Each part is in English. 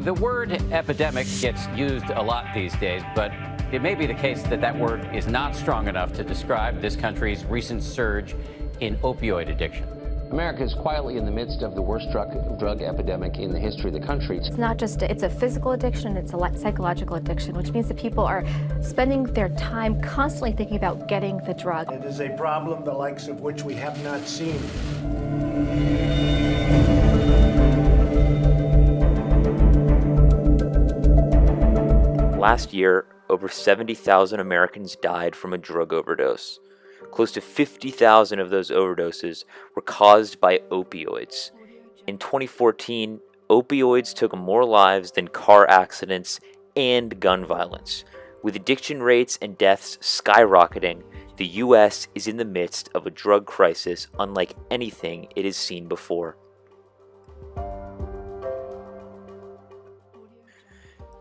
The word epidemic gets used a lot these days, but it may be the case that that word is not strong enough to describe this country's recent surge in opioid addiction. America is quietly in the midst of the worst drug epidemic in the history of the country. It's not just, it's a physical addiction, it's a psychological addiction, which means that people are spending their time constantly thinking about getting the drug. It is a problem the likes of which we have not seen. Last year, over 70,000 Americans died from a drug overdose. Close to 50,000 of those overdoses were caused by opioids. In 2014, opioids took more lives than car accidents and gun violence. With addiction rates and deaths skyrocketing, the U.S. is in the midst of a drug crisis unlike anything it has seen before.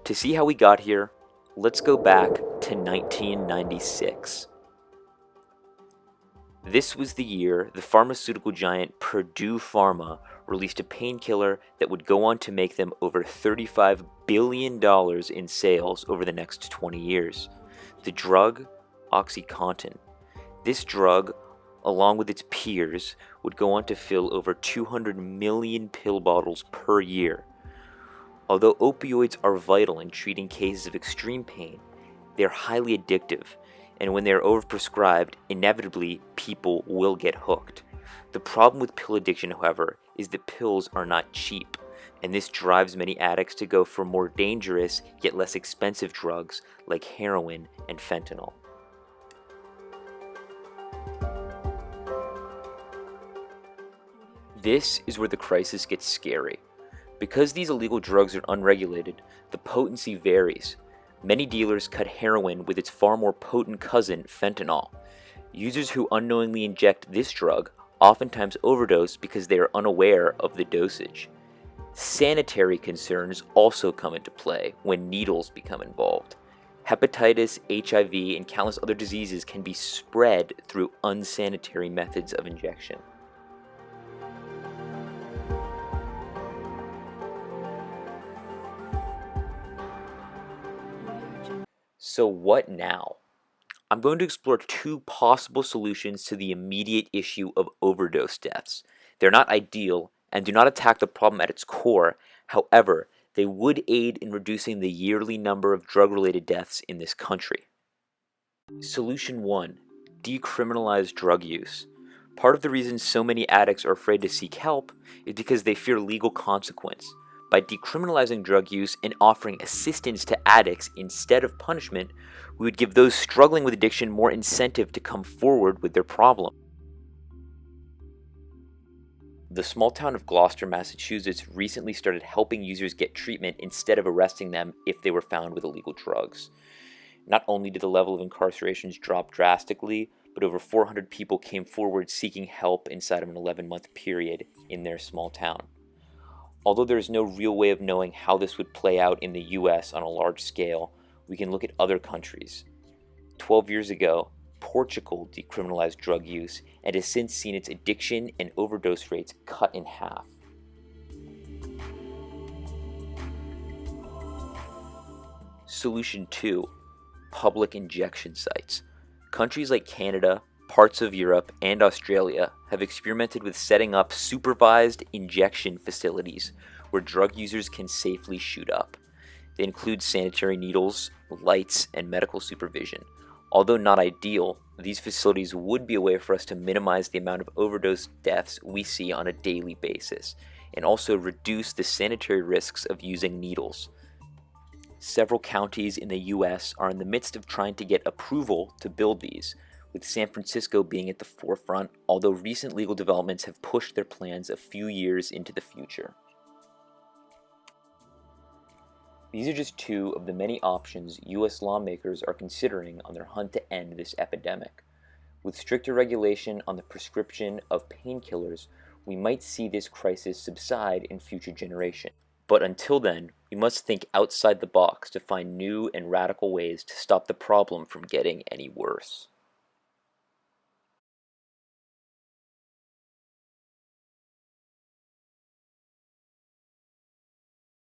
To see how we got here, let's go back to 1996. This was the year the pharmaceutical giant Purdue Pharma released a painkiller that would go on to make them over $35 billion in sales over the next 20 years. The drug, OxyContin. This drug, along with its peers, would go on to fill over 200 million pill bottles per year. Although opioids are vital in treating cases of extreme pain, they're highly addictive, and when they're overprescribed, inevitably people will get hooked. The problem with pill addiction, however, is that pills are not cheap, and this drives many addicts to go for more dangerous yet less expensive drugs like heroin and fentanyl. This is where the crisis gets scary. Because these illegal drugs are unregulated, the potency varies. Many dealers cut heroin with its far more potent cousin, fentanyl. Users who unknowingly inject this drug oftentimes overdose because they are unaware of the dosage. Sanitary concerns also come into play when needles become involved. Hepatitis, HIV, and countless other diseases can be spread through unsanitary methods of injection. So what now? I'm going to explore two possible solutions to the immediate issue of overdose deaths. They're not ideal and do not attack the problem at its core. However, they would aid in reducing the yearly number of drug-related deaths in this country. Solution 1. Decriminalize drug use. Part of the reason so many addicts are afraid to seek help is because they fear legal consequence. By decriminalizing drug use and offering assistance to addicts instead of punishment, we would give those struggling with addiction more incentive to come forward with their problem. The small town of Gloucester, Massachusetts recently started helping users get treatment instead of arresting them if they were found with illegal drugs. Not only did the level of incarcerations drop drastically, but over 400 people came forward seeking help inside of an 11-month period in their small town. Although there is no real way of knowing how this would play out in the US on a large scale, we can look at other countries. 12 years ago, Portugal decriminalized drug use and has since seen its addiction and overdose rates cut in half. Solution 2. Public injection sites. Countries like Canada, parts of Europe, and Australia have experimented with setting up supervised injection facilities where drug users can safely shoot up. They include sanitary needles, lights, and medical supervision. Although not ideal, these facilities would be a way for us to minimize the amount of overdose deaths we see on a daily basis, and also reduce the sanitary risks of using needles. Several counties in the US are in the midst of trying to get approval to build these, with San Francisco being at the forefront, although recent legal developments have pushed their plans a few years into the future. These are just two of the many options US lawmakers are considering on their hunt to end this epidemic. With stricter regulation on the prescription of painkillers, we might see this crisis subside in future generations. But until then, we must think outside the box to find new and radical ways to stop the problem from getting any worse.